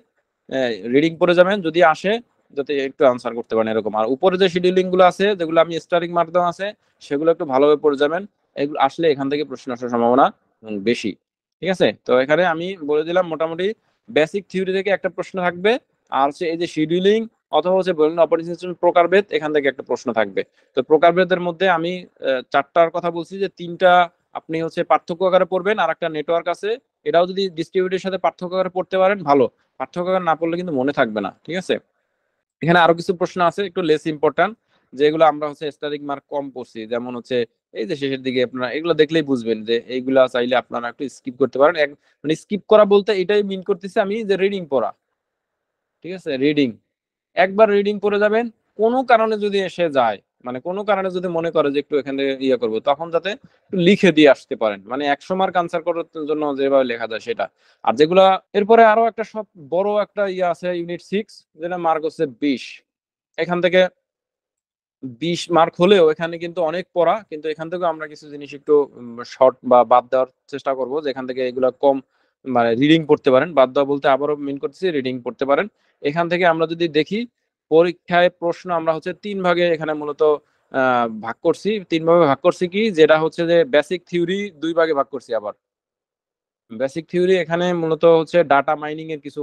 রিডিং করে যাবেন, যদি আসে যাতে একটু আনসার করতে পারেন এরকম। আর উপরে যে শিডিউলিং গুলো আছে, যেগুলো আমি স্টারিং মার্ক দেওয়া আছে, সেগুলো একটু ভালোভাবে পড়ে যাবেন। এগুলো আসলে এখান থেকে প্রশ্ন আসার সম্ভাবনা বেশি। ঠিক আছে, তো এখানে আমি বলে দিলাম মোটামুটি বেসিক থিওরি থেকে একটা প্রশ্ন থাকবে, আর হচ্ছে এই যে শিডিউলিং অথবা হচ্ছে বলুন অপারেটিং সিস্টেম প্রকারভেদ, এখান থেকে একটা প্রশ্ন থাকবে। তো প্রকারভেদের মধ্যে আমি চারটার কথা বলছি, যে তিনটা আপনি হচ্ছে পার্থক্য আকারে পড়বেন, আর একটা নেটওয়ার্ক আছে, এটাও যদি ডিস্ট্রিবিউটের সাথে পার্থক্য আকারে পড়তে পারেন ভালো, পার্থক্য আকারে না পড়লে কিন্তু মনে থাকবে না। ঠিক আছে, এখানে আরো কিছু প্রশ্ন আছে একটু লেস ইম্পর্টেন্ট, যেগুলো আমরা হচ্ছে স্টারিং মার্ক কম পড়ছি, যেমন হচ্ছে এই যে শেষের দিকে, আপনারা এগুলো দেখলেই বুঝবেন যে এইগুলা চাইলে আপনারা একটু স্কিপ করতে পারেন। মানে স্কিপ করা বলতে এটাই মিন করতেছি আমি, যে রিডিং পড়া। ঠিক আছে, রিডিং, একবার রিডিং পড়ে যাবেন। কোনো কারণে যদি এসে যায়, মানে কোনো কারণে যদি মনে করে যে একটু এখানে ইয়ে করবো, তখন যাতে একটু লিখে দিয়ে আসতে পারেন, মানে 100 মার্ক আনসার করার জন্য যেভাবে লেখা যায় সেটা। আর যেগুলা এরপরে আরো একটা সব বড় একটা ইয়ে আছে, ইউনিট 6, যেটা মার্ক হচ্ছে 20। এখান থেকে 20 মার্ক হলেও এখানে কিন্তু অনেক পড়া, কিন্তু এখান থেকে আমরা কিছু জিনিস একটু শর্ট বা বাদ দেওয়ার চেষ্টা করব, যেখান থেকে এগুলা কম, মানে রিডিং পড়তে পারেন। বাদ দেওয়া বলতে আবারও মিন করতেছি, রিডিং পড়তে পারেন। এখান থেকে আমরা যদি দেখি, পরীক্ষায় প্রশ্ন আমরা হচ্ছে 3 ভাগে এখানে মূলত ভাগ করছি। 3 ভাগে ভাগ করছি কি, যেটা হচ্ছে যে বেসিক থিওরি 2 ভাগে ভাগ করছি আবার। বেসিক থিওরি এখানে মূলত হচ্ছে ডাটা মাইনিং এর কিছু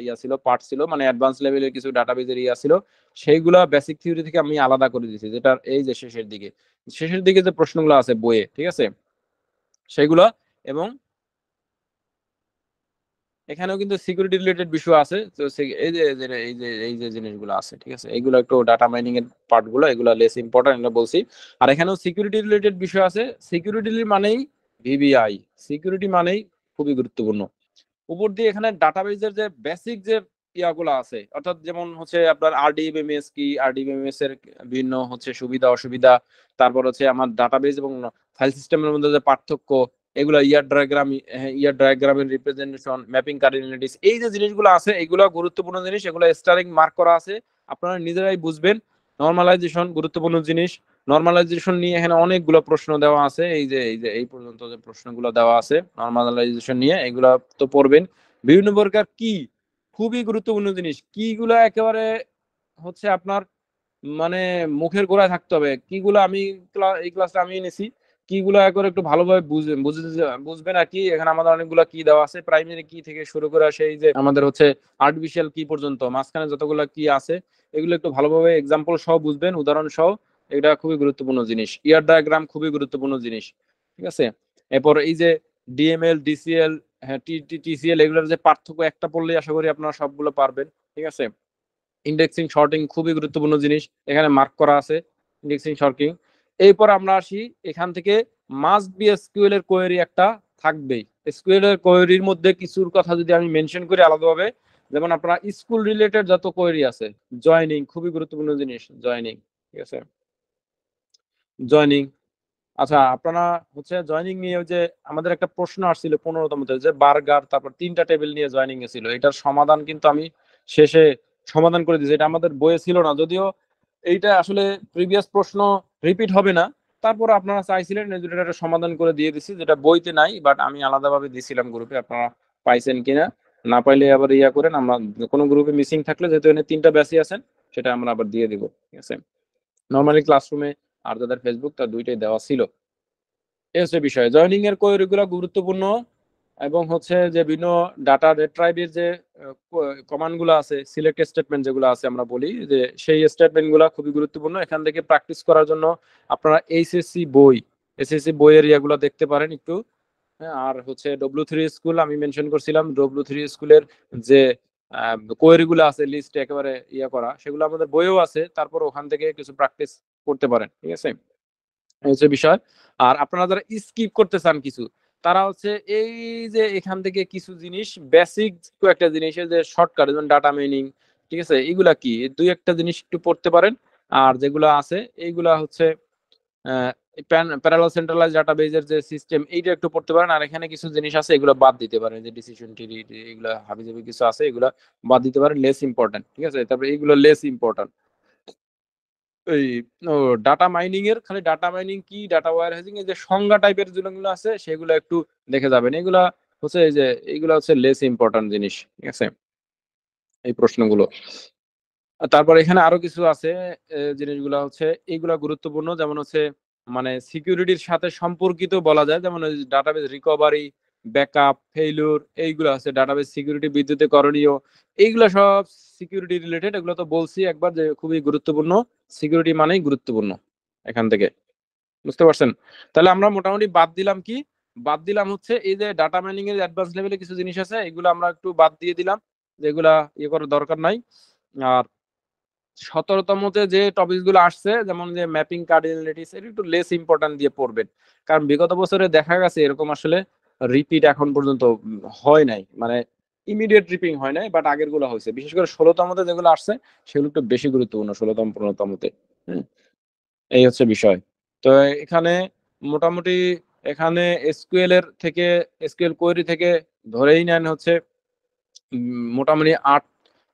ইয়া ছিল, পার্ট ছিল, মানে অ্যাডভান্স লেভেলের কিছু ডাটাবেজের ইয়া ছিল, সেইগুলা বেসিক থিওরি থেকে আমি আলাদা করে দিয়েছি, যেটা এই যে শেষের দিকে যে প্রশ্নগুলো আছে বইয়ে। ঠিক আছে, সেগুলা। এবং এখানেও কিন্তু সিকিউরিটি রিলেটেড বিষয় আছে, তো এই যে জিনিসগুলো আছে। ঠিক আছে, এইগুলো একটু ডাটা মাইনিং এর পার্ট গুলো, এগুলো লেস ইম্পর্টেন্ট, এগুলো বলছি। আর এখানেও সিকিউরিটি রিলেটেড বিষয় আছে। সিকিউরিটি মানেই ভিভিআই, সিকিউরিটি মানেই খুবই গুরুত্বপূর্ণ। উপর দিয়ে এখানে ডাটাবেজের যে বেসিক যে ইয়াগুলো আছে, অর্থাৎ যেমন হচ্ছে আপনার আরডিবিএমএস কি, আরডিবিএমএস এর বিভিন্ন হচ্ছে সুবিধা অসুবিধা, তারপর হচ্ছে আমার ডাটাবেজ এবং ফাইল সিস্টেমের মধ্যে যে পার্থক্য, এগুলো ইয়ার ডায়াগ্রামের রিপ্রেজেন্টেশন, ম্যাপিং কার্ডিনালিটিস, এই যে জিনিসগুলো আছে, এগুলো গুরুত্বপূর্ণ জিনিস, এগুলো স্টারিং মার্ক করা আছে, আপনারা নিজেরাই বুঝবেন। নর্মালাইজেশন গুরুত্বপূর্ণ জিনিস, নর্মালাইজেশন নিয়ে এখানে অনেকগুলো প্রশ্ন দেওয়া আছে, এই যে এই পর্যন্ত যে প্রশ্নগুলো দেওয়া আছে নর্মালাইজেশন নিয়ে, এগুলো তো পড়বেন। বিভিন্ন প্রকার কি, খুবই গুরুত্বপূর্ণ জিনিস, কি গুলা একেবারে হচ্ছে আপনার মানে মুখের গোড়ায় থাকতে হবে। কিগুলো আমি এই ক্লাসটা আমি নিছি, কিগুলো করে একটু ভালোভাবে বুঝবেন আর কি। এখানে আমাদের অনেকগুলো কি দেওয়া আছে, প্রাইমারি কি থেকে শুরু করে সেই যে আমাদের হচ্ছে আর্টিফিশিয়াল কি পর্যন্ত মাঝখানে যতগুলো কি আছে এগুলো একটু ভালোভাবে এক্সাম্পল সহ বুঝবেন, উদাহরণ সহ। এটা খুবই গুরুত্বপূর্ণ জিনিস। ইয়ার ডায়াগ্রাম খুবই গুরুত্বপূর্ণ জিনিস, ঠিক আছে। এরপর এই যে ডিএমএল, ডিসিএল, হ্যাঁ টিসিএল, এগুলোর যে পার্থক্য একটা পড়লেই আশা করি আপনারা সবগুলো পারবেন, ঠিক আছে। ইন্ডেক্সিং শর্টিং খুবই গুরুত্বপূর্ণ জিনিস, এখানে মার্ক করা আছে ইন্ডেক্সিং শর্টিং। এরপর আমরা আসি এখান থেকে মাস্ট বি এসকিউএল এর কোয়েরি একটা থাকবেই। এসকিউএল এর কোয়েরির মধ্যে কিছুর কথা যদি আমি মেনশন করি আলাদাভাবে, যেমন আপনারা স্কুল রিলেটেড যত কোয়েরি আছে, জয়নিং খুবই গুরুত্বপূর্ণ জিনিস, জয়নিং, ঠিক আছে। জয়নিং, আচ্ছা আপনারা হচ্ছে জয়নিং নিয়ে যে আমাদের একটা প্রশ্ন আসছিল 15তমতে, যে বার্গার তারপর 3টা টেবিল নিয়ে জয়নিং এ ছিল, এটার সমাধান কিন্তু আমি শেষে সমাধান করে দিয়েছি। এটা আমাদের বইয়ে ছিল না, যদিও এইটা আসলে প্রিভিয়াস প্রশ্ন রিপিট হবে না, তারপর আপনারা চাইছিলেন এই দুটো একটা সমাধান করে দিয়ে দিছি, যেটা বইতে নাই, বাট আমি আলাদাভাবে দিছিলাম গ্রুপে, আপনারা পাইছেন কিনা। না পাইলে আবার ইয়া করেন, আমরা কোনো গ্রুপে মিসিং থাকলে, যেহেতু এখানে 3টা ব্যাচই আছেন, সেটা আমরা আবার দিয়ে দিব, ঠিক আছে। নর্মালি ক্লাসরুমে আর যাদের ফেসবুক তার দুইটাই দেওয়া ছিল। এই হচ্ছে বিষয়। জয়েনিং এর কোয়েরি গুলো গুরুত্বপূর্ণ, এবং হচ্ছে যে বিভিন্ন ডাটা রিট্রাইভের যে কমান্ড গুলো আছে, সিলেক্ট স্টেটমেন্ট যেগুলো আছে আমরা বলি, যে সেই স্টেটমেন্ট গুলো খুবই গুরুত্বপূর্ণ। এখান থেকে প্র্যাকটিস করার জন্য আপনারা এসএসসি বইয়ের ইয়াগুলো দেখতে পারেন একটু। হ্যাঁ, আর হচ্ছে W3 স্কুল আমি মেনশন করছিলাম, W3 স্কুলের যে কোয়েরি গুলো আছে লিস্টে একেবারে ইয়া করা, সেগুলো আমাদের বইয়েও আছে, তারপর ওখান থেকে কিছু প্র্যাকটিস করতে পারেন, ঠিক আছে। হচ্ছে বিষয়। আর আপনারা যারা স্কিপ করতে চান কিছু, তারা হচ্ছে এই যে এখান থেকে কিছু জিনিস বেসিক কয়েকটা জিনিসের যে শর্টকাট, যেমন ডাটা মাইনিং, ঠিক আছে, এগুলা কি দুই একটা জিনিস একটু পড়তে পারেন। আর যেগুলো আছে এইগুলা হচ্ছে প্যারালাল সেন্ট্রালাইজ ডাটাবেজের যে সিস্টেম, এইটা একটু পড়তে পারেন। আর এখানে কিছু জিনিস আছে এগুলো বাদ দিতে পারেন, যে ডিসিশন ট্রি, এগুলো হাবিজাবি কিছু আছে, এগুলো বাদ দিতে পারেন, লেস ইম্পর্টেন্ট, ঠিক আছে। তারপরে এইগুলো লেস ইম্পর্টেন্ট। এই ও ডাটা মাইনিং এর, খালি ডাটা মাইনিং কি, ডাটা ওয়্যার হাউজিং এর যে সংজ্ঞা টাইপের যেগুলো আছে সেগুলো একটু দেখে যাবেন। এগুলা হচ্ছে এই যে এইগুলা হচ্ছে লেস ইম্পর্টেন্ট জিনিস, ঠিক আছে, এই প্রশ্নগুলো। আর তারপর এখানে আরো কিছু আছে জিনিসগুলো হচ্ছে এইগুলা গুরুত্বপূর্ণ, যেমন হচ্ছে মানে সিকিউরিটির সাথে সম্পর্কিত বলা যায়, যেমন ডাটাবেস রিকভারি, ব্যাকআপ, ফেইলিউর, এইগুলো আছে ডাটাবেস সিকিউরিটি, বিদ্যুতে করণীয়, এইগুলা সব সিকিউরিটি রিলেটেড। এগুলো তো বলছি একবার যে খুবই গুরুত্বপূর্ণ, সিকিউরিটি মানেই গুরুত্বপূর্ণ এখান থেকে, বুঝতে পারছেন। তাহলে আমরা মোটামুটি বাদ দিলাম কি, বাদ দিলাম হচ্ছে এই যে ডাটা মাইনিং এর অ্যাডভান্স লেভেলে কিছু জিনিস আছে, এগুলো আমরা একটু বাদ দিয়ে দিলাম, যেগুলা ইয়ে করার দরকার নাই। আর 17তমতে যে টপিক গুলো আসছে, যেমন যে ম্যাপিং কার্ডিনালিটিস, এটা একটু লেস ইম্পর্টেন্ট দিয়ে পড়বেন, কারণ বিগত বছরে দেখা গেছে এরকম আসলে রিপিট এখন পর্যন্ত হয় নাই, মানে ইমিডিয়েট রিপিং হয় নাই, বাট আগের গুলো হয়েছে। বিশেষ করে 16তমতে যেগুলো আসছে সেগুলো একটু বেশি গুরুত্বপূর্ণ, 16তম 15তমতে। হুম, এই হচ্ছে বিষয়। তো এখানে মোটামুটি এখানে এসকিউএল এর থেকে, এসকিউএল কোয়েরি থেকে ধরেই নেন হচ্ছে মোটামুটি 8,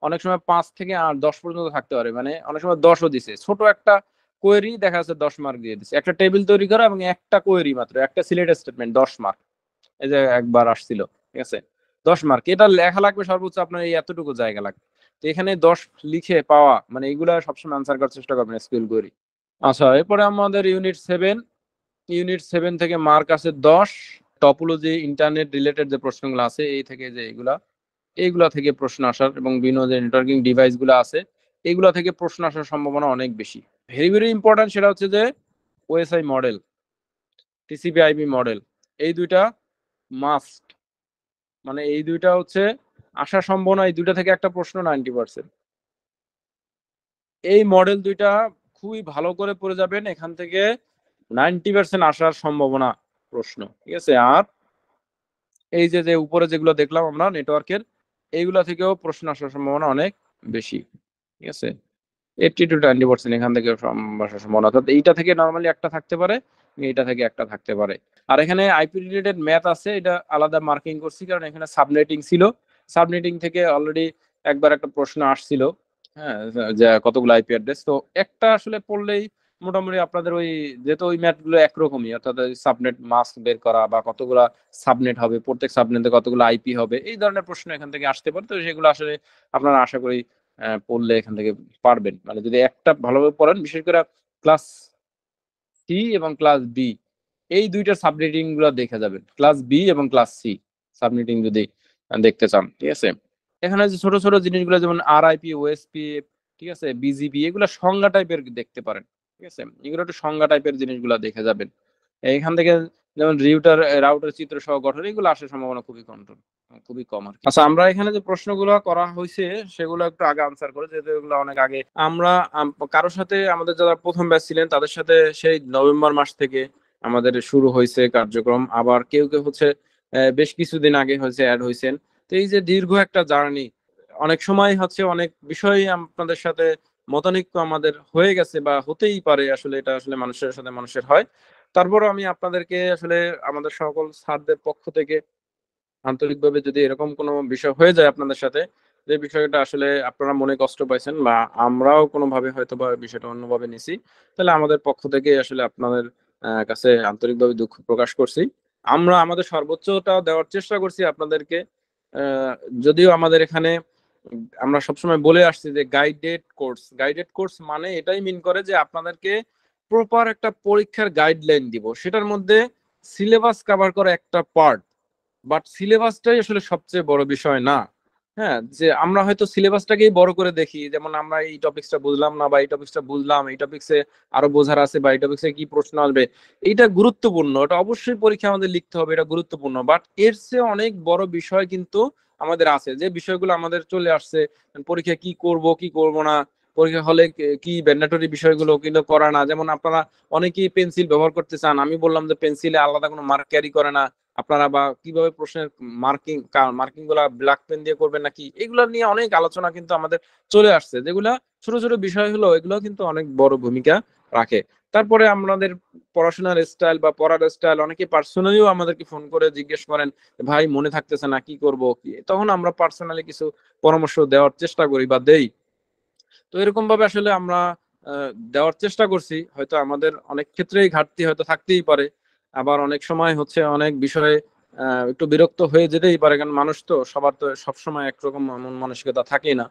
অনেক সময় 5 থেকে 8 10 পর্যন্ত থাকতে পারে, মানে অনেক সময় 10ও দিছে। ছোট একটা কোয়েরি দেখা যাচ্ছে 10 মার্ক দিয়ে দিছে, একটা টেবিল তৈরি করা এবং একটা কোয়েরি মাত্র, একটা সিলেক্ট স্টেটমেন্ট 10 মার্ক। এই যে একবার আসছিল, ঠিক আছে, 10 মার্ক। এটা লেখা লাগবে সর্বোচ্চ আপনার এই এতটুকু জায়গা লাগবে। তো এখানে 10 লিখে পাওয়া, মানে এগুলা সবসময় আনসার করার চেষ্টা করবেন এসকিউএল কোয়েরি। আচ্ছা, এরপরে আমাদের ইউনিট 7 থেকে মার্ক আছে 10। টপোলজি, ইন্টারনেট রিলেটেড যে প্রশ্নগুলো আছে এই থেকে, যে এইগুলা থেকে প্রশ্ন আসার, এবং বিভিন্ন যে নেটওয়ার্কিং ডিভাইস গুলো আছে এইগুলা থেকে প্রশ্ন আসার সম্ভাবনা অনেক বেশি। ভেরি ভেরি ইম্পর্টেন্ট সেটা হচ্ছে যে OSI model, TCP IP model, এই দুইটা মাস্ট, মানে এই দুইটা হচ্ছে আসার সম্ভাবনা, এই দুইটা থেকে একটা প্রশ্ন 90%। এই মডেল দুইটা খুবই ভালো করে পড়ে যাবেন, এখান থেকে 90% আসার সম্ভাবনা প্রশ্ন, ঠিক আছে। আর এই যে যে উপরে যেগুলো দেখলাম আমরা নেটওয়ার্কের, এইগুলা থেকেও প্রশ্ন আসার সম্ভাবনা অনেক বেশি, ঠিক আছে। 80 to 90% এখান থেকে আসার সম্ভাবনা, অর্থাৎ এইটা থেকে নর্মালি একটা থাকতে পারে, এইটা থেকে একটা থাকতে পারে। আর এখানে আইপি রিলেটেড ম্যাথ আছে, এটা আলাদা মার্কিং করছি, কারণ এখানে সাবনেটিং ছিল। সাবনেটিং থেকে অলরেডি একবার একটা প্রশ্ন আসছিল, হ্যাঁ, যে কতগুলো আইপি অ্যাড্রেস, তো একটা আসলে পড়লেই মোটামুটি আপনাদের ওই, যেহেতু ওই ম্যাথ গুলো একরকমই, অর্থাৎ সাবনেট মাস্ক বের করা বা কতগুলা সাবনেট হবে, প্রত্যেক সাবনেটে কতগুলো আইপি হবে, এই ধরনের প্রশ্ন এখান থেকে আসতে পারে। তো সেগুলো আসলে আপনারা আশা করি পড়লে এখান থেকে পারবেন, মানে যদি একটা ভালোভাবে পড়েন, বিশেষ করে ক্লাস সি এবং ক্লাস বি, এই দুইটা সাবরিডিং গুলো দেখে যাবেন, ক্লাস বি এবং ক্লাস সি সাবরিডিং যদি দেখতে চান। ঠিক আছে, এখানে যে ছোট ছোট জিনিসগুলো যেমন আরআইপি, ওএসপি, ঠিক আছে, বিজিপি, এগুলো সংজ্ঞা টাইপের দেখতে পারেন। ঠিক আছে, এগুলো একটু সংজ্ঞা টাইপের জিনিসগুলো দেখে যাবেন। এইখান থেকে যেমন রাউটার চিত্র সহ গঠন, এগুলো আসার সম্ভাবনা খুবই কম আর কি। আচ্ছা, আমরা এখানে যে প্রশ্নগুলো করা হয়েছে সেগুলো একটু আগে আনসার করে, যেহেতু এগুলো অনেক আগে আমরা কারোর সাথে, আমাদের যারা প্রথম ব্যাচ ছিলেন তাদের সাথে সেই নভেম্বর মাস থেকে আমাদের শুরু হয়েছে কার্যক্রম, আবার কেউ কেউ হচ্ছে বেশ কিছুদিন আগে হয়েছে অ্যাড হয়েছেন। তো এই যে দীর্ঘ একটা জার্নি, অনেক সময় হচ্ছে অনেক বিষয় আপনাদের সাথে মতানৈক্য আমাদের হয়ে গেছে বা হতেই পারে, আসলে এটা আসলে মানুষের সাথে মানুষের হয়। তারপরও আমি আপনাদেরকে আসলে আমাদের সকল স্যারদের পক্ষ থেকে আন্তরিকভাবে, যদি এরকম কোনো বিষয় হয়ে যায় আপনাদের সাথে, যে বিষয়টা আসলে আপনারা মনে কষ্ট পাইছেন বা আমরাও কোনোভাবে হয়তো বা বিষয়টা অন্যভাবে নিছি, তাহলে আমাদের পক্ষ থেকে আসলে আপনাদের কাছে আন্তরিকভাবে দুঃখ প্রকাশ করছি। আমরা আমাদের সর্বোচ্চটা দেওয়ার চেষ্টা করছি আপনাদেরকে। আহ, যদিও আমাদের এখানে আমরা সবসময় বলে আসছি যে গাইডেড কোর্স মানে এটাই মিন করে যে আপনাদেরকে প্রপার একটা পরীক্ষার গাইডলাইন দিব, সেটার মধ্যে সিলেবাস কভার করা একটা পার্ট, বাট সিলেবাসটাই আসলে সবচেয়ে বড় বিষয় না। হ্যাঁ, যে আমরা হয়তো সিলেবাসটাকেই বড় করে দেখি, যেমন আমরা এই টপিক্সটা বুঝলাম না বা এই টপিক্সটা বুঝলাম, এই টপিক্সে আরো বোঝার আছে বা এই টপিক্সে কি প্রশ্ন আসবে, এইটা গুরুত্বপূর্ণ, এটা অবশ্যই পরীক্ষা আমাদের লিখতে হবে, এটা গুরুত্বপূর্ণ, বাট এর চেয়ে অনেক বড় বিষয় কিন্তু আমাদের আছে, যে বিষয়গুলো আমাদের চলে আসছে। পরীক্ষা কি করব কি করব না, পরীক্ষা হলে কি ম্যান্ডেটরি বিষয়গুলো কিন্তু করা না, যেমন আপনারা অনেকেই পেন্সিল ব্যবহার করতে চান, আমি বললাম যে পেন্সিলে আলাদা কোনো মার্ক ক্যারি করে না আপনারা, বা কিভাবে প্রশ্নের মার্কিং গুলা ব্ল্যাক পেন দিয়ে করবেন নাকি, এগুলো নিয়ে অনেক আলোচনা কিন্তু আমাদের চলে আসছে, যেগুলা ছোট ছোট বিষয় হলো, এগুলো কিন্তু অনেক বড় ভূমিকা রাখে। তারপরে আমাদের পড়াশোনার স্টাইল বা পড়ার স্টাইল, অনেকে পার্সোনালিও আমাদেরকে ফোন করে জিজ্ঞেস করেন, ভাই মনে থাকতেছে না, কি করব কি, তখন আমরা পার্সোনালি কিছু পরামর্শ দেওয়ার চেষ্টা করি বা দেই। তো এরকম ভাবে আসলে আমরা দেওয়ার চেষ্টা করছি, হয়তো আমাদের অনেক ক্ষেত্রেই ঘাটতি হয়তো থাকতেই পারে, আবার অনেক সময় হচ্ছে অনেক বিষয়ে একটু বিরক্ত হয়ে যেতেই পারে, কারণ মানুষ তো, সবার তো সবসময় একরকম মন মানসিকতা থাকেই না।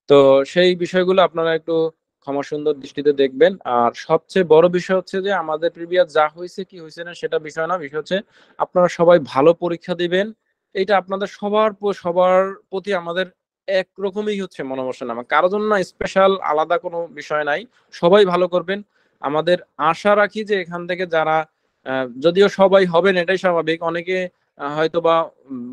তো সেই বিষয়গুলো আপনারা একটু ক্ষমা সুন্দর দৃষ্টিতে দেখবেন। আর সবচেয়ে বড় বিষয় হচ্ছে যে আমাদের প্রিভিয়াস যা হয়েছে কি হয়েছে না সেটা বিষয় না, বিষয় হচ্ছে আপনারা সবাই ভালো পরীক্ষা দিবেন। এটা আপনাদের সবার প্রতি আমাদের একরকমই হচ্ছে মনোবাসনা, আমার কারোর জন্য স্পেশাল আলাদা কোনো বিষয় নাই, সবাই ভালো করবেন। আমাদের আশা রাখি যে এখান থেকে যারা যদিও সবাই হবেন এটাই স্বাভাবিক, অনেকে হয়তো বা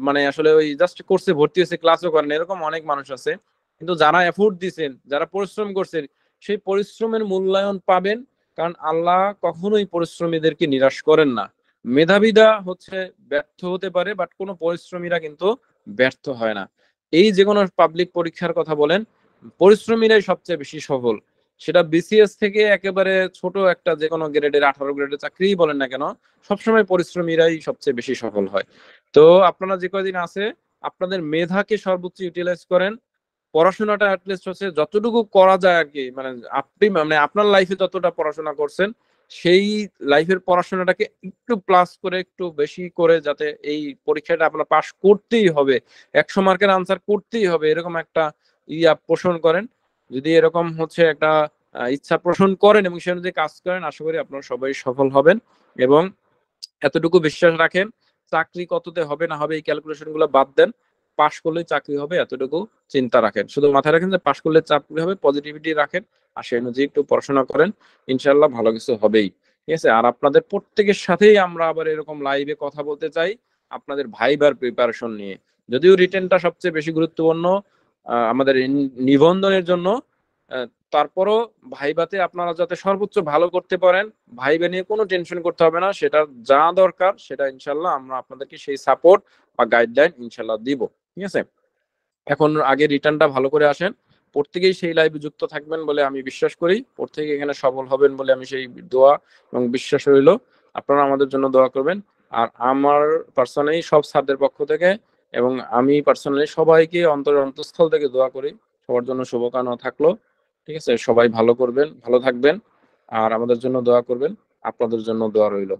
মানে আসলে ওই জাস্ট কোর্সে ভর্তি হয়েছে, ক্লাসও করেন, এরকম অনেক মানুষ আছে, কিন্তু যারা এফোর্ট দিচ্ছেন, যারা পরিশ্রম করছেন, সেই পরিশ্রমের মূল্যায়ন পাবেন। কারণ আল্লাহ কখনোই পরিশ্রমীদেরকে নিরাশ করেন না। মেধাবীরা হচ্ছে ব্যর্থ হতে পারে, বাট কোনো পরিশ্রমীরা কিন্তু ব্যর্থ হয় না। এই যে কোনো পাবলিক পরীক্ষার কথা বলেন, পরিশ্রমীরাই সবচেয়ে বেশি সফল। সেটা বিসিএস থেকে একেবারে ছোট একটা যে কোনো গ্রেডের 18 গ্রেডের চাকরি বলেন না কেন, সবসময় পরিশ্রমীরাই সবচেয়ে বেশি সফল হয়। তো আপনারা যে কয়দিন আছে, আপনাদের মেধাকে সর্বোচ্চ ইউটিলাইজ করেন। পড়াশোনাটা অ্যাটলিস্ট হচ্ছে যতটুকু করা যায় আর কি, মানে আপনি মানে আপনার লাইফে যতটা পড়াশোনা করছেন, সেই লাইফের পড়াশোনাটাকে একটু প্লাস করে, একটু বেশি করে, যাতে এই পরীক্ষাটা আপনার পাশ করতেই হবে, 100 মার্কের আনসার করতেই হবে, এরকম একটা পোষণ করেন। যদি এরকম হচ্ছে একটা ইচ্ছা পোষণ করেন এবং সে অনুযায়ী কাজ করেন, আশা করি আপনারা সবাই সফল হবেন। এবং এতটুকু বিশ্বাস রাখেন, চাকরি কততে হবে না হবে এই ক্যালকুলেশন গুলো বাদ দেন, পাশ করলেই চাকরি হবে, এতটুকু চিন্তা রাখেন। শুধু মাথায় রাখেন যে পাশ করলে চাকরি হবে, পজিটিভিটি রাখেন, আর সেই অনুযায়ী একটু পড়াশোনা করেন, ইনশাল্লাহ ভালো কিছু হবেই। ঠিক আছে, আর আপনাদের প্রত্যেকের সাথেই আমরা আবার এরকম লাইভে কথা বলতে চাই আপনাদের ভাইবার প্রিপারেশন নিয়ে। যদিও রিটেনটা সবচেয়ে বেশি গুরুত্বপূর্ণ আমাদের নিবন্ধনের জন্য, তারপরও ভাইভাতে আপনারা যাতে সর্বোচ্চ ভালো করতে পারেন, ভাইবা নিয়ে কোনো টেনশন করতে হবে না, সেটা যা দরকার সেটা ইনশাল্লাহ আমরা আপনাদেরকে সেই সাপোর্ট বা গাইডলাইন ইনশাল্লাহ দিব। ঠিক আছে, এখন আগে রিটার্নটা ভালো করে আসেন, প্রত্যেকেই সেই লাইভে যুক্ত থাকবেন বলে আমি বিশ্বাস করি, প্রত্যেকে এখানে সফল হবেন বলে আমি সেই দোয়া এবং বিশ্বাস রইল। আপনারা আমাদের জন্য দোয়া করবেন। আর আমার পার্সোনালি সব স্যারদের পক্ষ থেকে এবং আমি পার্সোনালি সবাইকে অন্তঃস্থল থেকে দোয়া করি, সবার জন্য শুভকামনা থাকলো। ঠিক আছে, সবাই ভালো করবেন, ভালো থাকবেন, আর আমাদের জন্য দোয়া করবেন। আপনাদের জন্য দোয়া রইল।